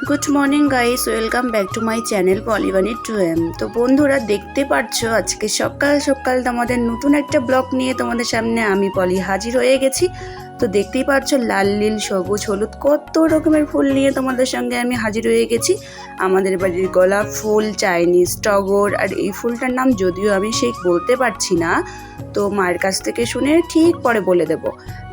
Good morning guys, welcome back to my channel Polibani 2M। তো বন্ধুরা, দেখতে পাচ্ছ আজকে সকাল সকাল তোমাদের নতুন একটা ব্লগ নিয়ে তোমাদের সামনে আমি পলি হাজির হয়ে গেছি। তো দেখতেই পাচ্ছ লাল নীল সবুজ হলুদ কত রকমের ফুল নিয়ে তোমাদের সঙ্গে আমি হাজির হয়ে গেছি। আমাদের বাড়ির গোলাপ ফুল, চাইনিজ টগর, আর এই ফুলটার নাম যদিও আমি সেই বলতে পারছি না, তো মায়ের কাছ থেকে শুনে ঠিক পরে বলে দেব।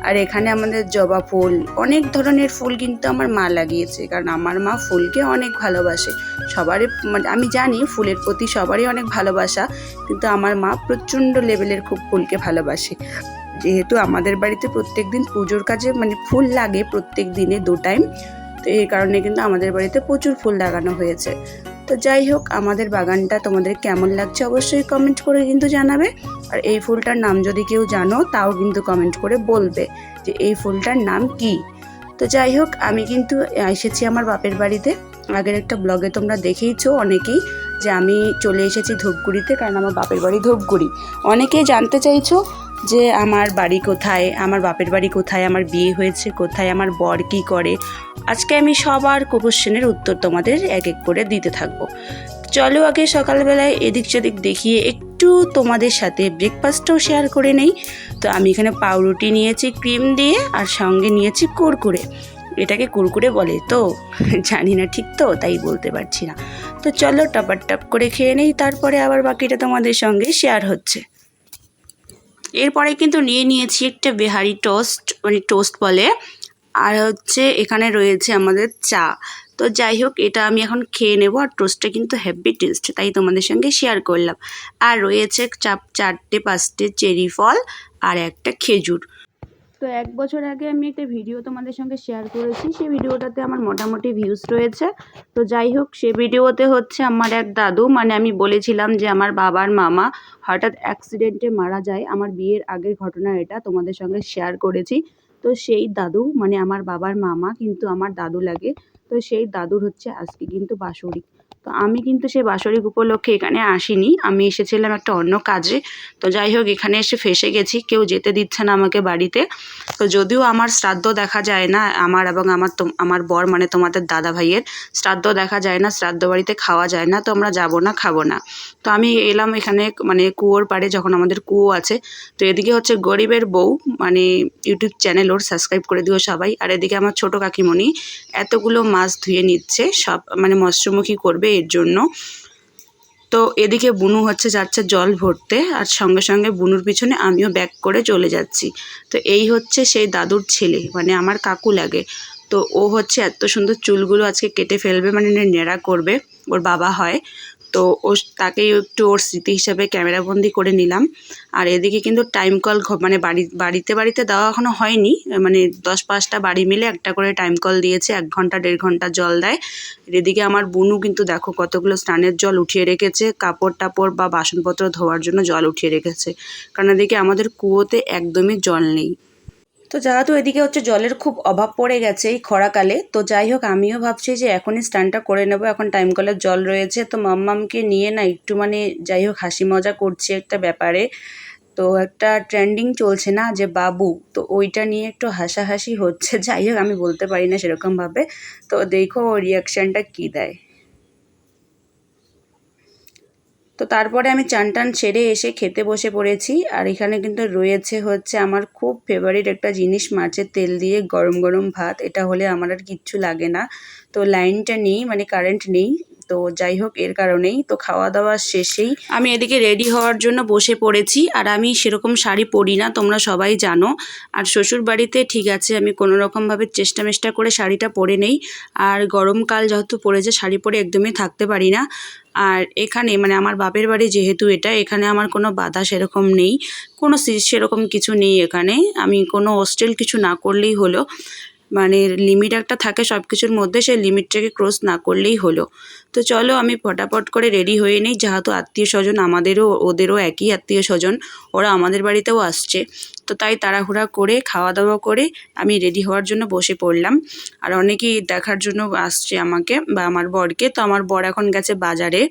আর এখানে আমাদের জবা ফুল, অনেক ধরনের ফুল কিন্তু আমার মা লাগিয়েছে, কারণ আমার মা ফুলকে অনেক ভালোবাসে। সবারই মানে আমি জানি ফুলের প্রতি সবারই অনেক ভালোবাসা, কিন্তু আমার মা প্রচণ্ড লেভেলের খুব ফুলকে ভালোবাসে। যেহেতু আমাদের বাড়িতে প্রত্যেক দিন পুজোর কাজে মানে ফুল লাগে প্রত্যেক দিনে 2 টাইম, তো এই কারণে কিন্তু আমাদের বাড়িতে প্রচুর ফুল লাগানো হয়েছে। তো যাই হোক, আমাদের বাগানটা তোমাদের কেমন লাগছে অবশ্যই কমেন্ট করে কিন্তু জানাবে। আর এই ফুলটার নাম যদি কেউ জানো তাও কিন্তু কমেন্ট করে বলবে যে এই ফুলটার নাম কি। তো যাই হোক, আমি কিন্তু এসেছি আমার বাপের বাড়িতে। আগের একটা ব্লগে তোমরা দেখেইছো অনেকেই যে আমি চলে এসেছি ধূপগুড়িতে, কারণ আমার বাপের বাড়ি ধূপগুড়ি। অনেকেই জানতে চাইছো যে আমার বাড়ি কোথায়, আমার বাপের বাড়ি কোথায়, আমার বিয়ে হয়েছে কোথায়, আমার বর কী করে। আজকে আমি সবার কোশ্চেনের উত্তর তোমাদের এক এক করে দিতে থাকবো। চলো আগে সকালবেলায় এদিক সেদিক দেখিয়ে একটু তোমাদের সাথে ব্রেকফাস্টটাও শেয়ার করে নেই। তো আমি এখানে পাউরুটি নিয়েছি ক্রিম দিয়ে, আর সঙ্গে নিয়েছি কুরকুরে। এটাকে কুরকুরে বলে তো জানি না ঠিক, তো তাই বলতে পারছি না। তো চলো টপার টপ করে খেয়ে নেই, তারপরে আবার বাকিটা তোমাদের সঙ্গে শেয়ার হচ্ছে। এরপরে কিন্তু নিয়েছি একটা বিহারি টোস্ট, মানে টোস্ট বলে, আর হচ্ছে এখানে রয়েছে আমাদের চা। তো যাই হোক, এটা আমি এখন খেয়ে নেব। আর টোস্টটা কিন্তু হেভি টেস্ট, তাই তোমাদের সঙ্গে শেয়ার করলাম। আর রয়েছে 4-5টে চেরি ফল আর একটা খেজুর। তো 1 বছর আগে আমি একটা ভিডিও তোমাদের সঙ্গে শেয়ার করেছি, সেই ভিডিওটাতে আমার মোটামুটি ভিউজ রয়েছে। তো যাই হোক, সে ভিডিওতে হচ্ছে আমার এক দাদু, মানে আমি বলেছিলাম যে আমার বাবার মামা হঠাৎ অ্যাক্সিডেন্টে মারা যায়। আমার বিয়ের আগের ঘটনা, এটা তোমাদের সঙ্গে শেয়ার করেছি। তো সেই দাদু, মানে আমার বাবার মামা কিন্তু আমার দাদু লাগে, তো সেই দাদুর হচ্ছে আজকে কিন্তু বাৎসরিক। তো আমি কিন্তু সেই বাৎসরিক উপলক্ষে এখানে আসিনি, আমি এসেছিলাম একটা অন্য কাজে। তো যাই হোক, এখানে এসে ফেঁসে গেছি, কেউ যেতে দিচ্ছে না আমাকে বাড়িতে। তো যদিও আমার শ্রাদ্ধ দেখা যায় না, আমার এবং আমার বর মানে তোমাদের দাদা ভাইয়ের শ্রাদ্ধ দেখা যায় না, শ্রাদ্ধ বাড়িতে খাওয়া যায় না, তো আমরা যাবো না, খাবো না। তো আমি এলাম এখানে, মানে কুয়োর পাড়ে, যখন আমাদের কুয়ো আছে। তো এদিকে হচ্ছে গরিবের বউ, মানে ইউটিউব চ্যানেল ওর, সাবস্ক্রাইব করে দিও সবাই। আর এদিকে আমার ছোট কাকিমণি এতগুলো মাছ ধুয়ে নিচ্ছে, সব মানে মৎস্যমুখী করবে এর জন্য। তো এদিকে বুনু হচ্ছে যাচ্ছে জল ভরতে, আর সঙ্গে সঙ্গে বুনুর পিছনে আমিও ব্যাক করে চলে যাচ্ছি। তো এই হচ্ছে সেই দাদুর ছেলে, মানে আমার কাকু লাগে। তো ও হচ্ছে এত সুন্দর চুলগুলো আজকে কেটে ফেলবে, মানে নেড়া করবে, ওর বাবা হয়। তো তাকেই একটু ওর স্মৃতি হিসাবে ক্যামেরাবন্দি করে নিলাম। আর এদিকে কিন্তু টাইম কল, মানে বাড়িতে দেওয়া এখনও হয়নি, মানে 10-5টা বাড়ি মিলে একটা করে টাইম কল দিয়েছে, 1 ঘন্টা 1.5 ঘন্টা জল দেয়। এদিকে আমার বুনু কিন্তু দেখো কতগুলো স্নানের জল উঠিয়ে রেখেছে, কাপড় টাপড় বা বাসনপত্র ধোয়ার জন্য জল উঠিয়ে রেখেছে, কারণ এদিকে আমাদের কুয়োতে একদমই জল নেই। তো যেহেতু এদিকে হচ্ছে জলের খুব অভাব পড়ে গেছে এই খরাকালে, তো যাই হোক আমিও ভাবছি যে এখনই স্নানটা করে নেব, এখন টাইম কলের জল রয়েছে। তো মাম্মামকে নিয়ে না একটু মানে যাই হোক হাসি মজা করছি একটা ব্যাপারে। তো একটা ট্রেন্ডিং চলছে না যে বাবু, তো ওইটা নিয়ে একটু হাসাহাসি হচ্ছে। যাই হোক, আমি বলতে পারি না সেরকমভাবে। তো দেখো ওর রিয়াকশানটা কী দেয়। তো তারপরে আমি চান টান সেরে এসে খেতে বসে পড়েছি। আর এখানে কিন্তু রয়েছে হচ্ছে আমার খুব ফেভারিট একটা জিনিস, মাছের তেল দিয়ে গরম গরম ভাত। এটা হলে আমার আর কিচ্ছু লাগে না। তো লাইনটা নেই, মানে কারেন্ট নেই। তো যাই হোক, এর কারণেই তো খাওয়া দাওয়া শেষেই আমি এদিকে রেডি হওয়ার জন্য বসে পড়েছি। আর আমি সেরকম শাড়ি পরি না, তোমরা সবাই জানো। আর শ্বশুর বাড়িতে ঠিক আছে, আমি কোনো রকমভাবে চেষ্টা করে শাড়িটা পরে নেই। আর গরমকাল যেহেতু পড়েছে, শাড়ি পরে একদমই থাকতে পারি না। আর এখানে মানে আমার বাপের বাড়ি যেহেতু এটা, এখানে আমার কোনো বাধা সেরকম নেই, কোনো সেরকম কিছু নেই এখানে। আমি কোনো হোস্টেল কিছু না করলেই হলো, মানে লিমিট একটা থাকে সব কিছুর মধ্যে, সেই লিমিটটাকে ক্রস না করলেই হলো। তো চলো আমি ফটাফট করে রেডি হয়ে নিই, যেহেতু আত্মীয় স্বজন আমাদেরও, ওদেরও একই আত্মীয় স্বজন, ওরা আমাদের বাড়িতেও আসছে। তো তাই তাড়াহুড়া করে খাওয়া দাওয়া করে আমি রেডি হওয়ার জন্য বসে পড়লাম। আর অনেকেই দেখার জন্য আসছে আমাকে বা আমার বরকে। তো আমার বর এখন গেছে বাজারে,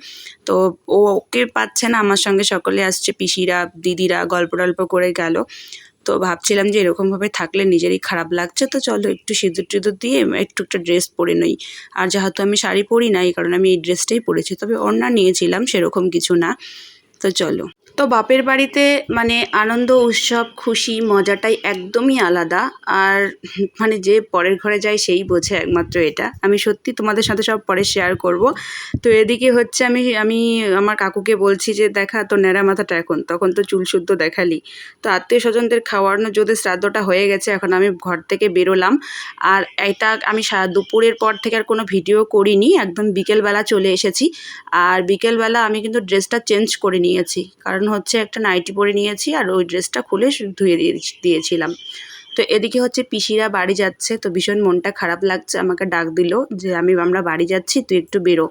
তো ওকে পাচ্ছে না, আমার সঙ্গে সকলে আসছে, পিসিরা দিদিরা গল্প টল্প করে গেল। তো ভাবছিলাম যে এরকমভাবে থাকলে নিজেরই খারাপ লাগছে, তো চলো একটু সিঁদুর টিঁদুর দিয়ে একটু একটা ড্রেস পরে নিই। আর যেহেতু আমি শাড়ি পরি না, এই কারণে আমি এই ড্রেসটাই পরেছি, তবে ওড়না নিয়েছিলাম, সেরকম কিছু না। তো চলো। তো বাপের বাড়িতে মানে আনন্দ, উৎসব, খুশি, মজাটাই একদমই আলাদা। আর মানে যে পরের ঘরে যায় সেই বোঝে একমাত্র এটা। আমি সত্যি তোমাদের সাথে সব পরে শেয়ার করব। তো এদিকে হচ্ছে আমি আমার কাকুকে বলছি যে দেখা তোর ন্যাড়া মাথাটা এখন, তখন তো চুল শুদ্ধ দেখালি। তো আত্মীয় স্বজনদের খাওয়ানো যদি শ্রাদ্ধটা হয়ে গেছে, এখন আমি ঘর থেকে বেরোলাম। আর এটা আমি দুপুরের পর থেকে আর কোনো ভিডিও করিনি, একদম বিকেলবেলা চলে এসেছি। আর বিকেলবেলা আমি কিন্তু ড্রেসটা চেঞ্জ করে নিয়েছি, কারণ হচ্ছে একটা নাইটি পরে নিয়েছি আর ওই ড্রেসটা খুলে ধুয়ে দিয়েছিলাম। তো এদিকে হচ্ছে পিসিরা বাড়ি যাচ্ছে, তো ভীষণ মনটা খারাপ লাগছে, আমাকে ডাক দিল যে আমরা বাড়ি যাচ্ছি, তুই একটু বেরো।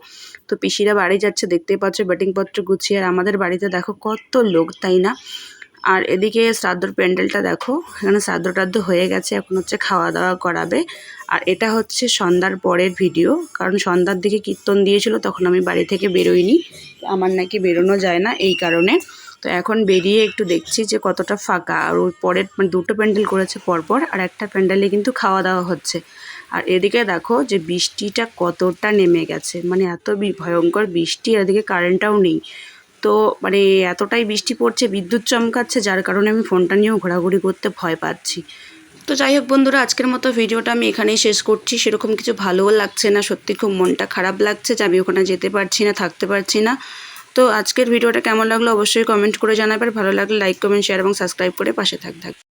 তো পিসিরা বাড়ি যাচ্ছে, দেখতেই পাচ্ছ ব্যাটিংপত্র গুছিয়ে। আর আমাদের বাড়িতে দেখো কত লোক, তাই না? আর এদিকে শ্রাদ্ধর প্যান্ডেলটা দেখো, এখানে শ্রাদ্ধ টাদ্ধ হয়ে গেছে, এখন হচ্ছে খাওয়া দাওয়া করাবে। আর এটা হচ্ছে সন্ধ্যার পরের ভিডিও, কারণ সন্ধ্যার দিকে কীর্তন দিয়েছিল, তখন আমি বাড়ি থেকে বেরোইনি, আমার নাকি বেরোনো যায় না এই কারণে। তো এখন বেরিয়ে একটু দেখছি যে কতটা ফাঁকা। আর ওর পরের মানে দুটো প্যান্ডেল করেছে পরপর, আর একটা প্যান্ডেলে কিন্তু খাওয়া দাওয়া হচ্ছে। আর এদিকে দেখো যে বৃষ্টিটা কতটা নেমে গেছে, মানে এত ভয়ঙ্কর বৃষ্টি, আর এদিকে কারেন্টটাও নেই। তো মানে এতটাই বৃষ্টি পড়ছে, বিদ্যুৎ চমকাচ্ছে, যার কারণে আমি ফোনটা নিয়েও ঘোরাঘুরি করতে ভয় পাচ্ছি। তো যাই হোক বন্ধুরা, আজকের মতো ভিডিওটা আমি এখানেই শেষ করছি। সেরকম কিছু ভালোও লাগছে না, সত্যি খুব মনটা খারাপ লাগছে যে আমি ওখানে যেতে পারছি না, থাকতে পারছি না। তো আজকের ভিডিওটা কেমন লাগলো অবশ্যই কমেন্ট করে জানাবে। ভালো লাগলে লাইক, কমেন্ট, শেয়ার এবং সাবস্ক্রাইব করে পাশে থাকবে।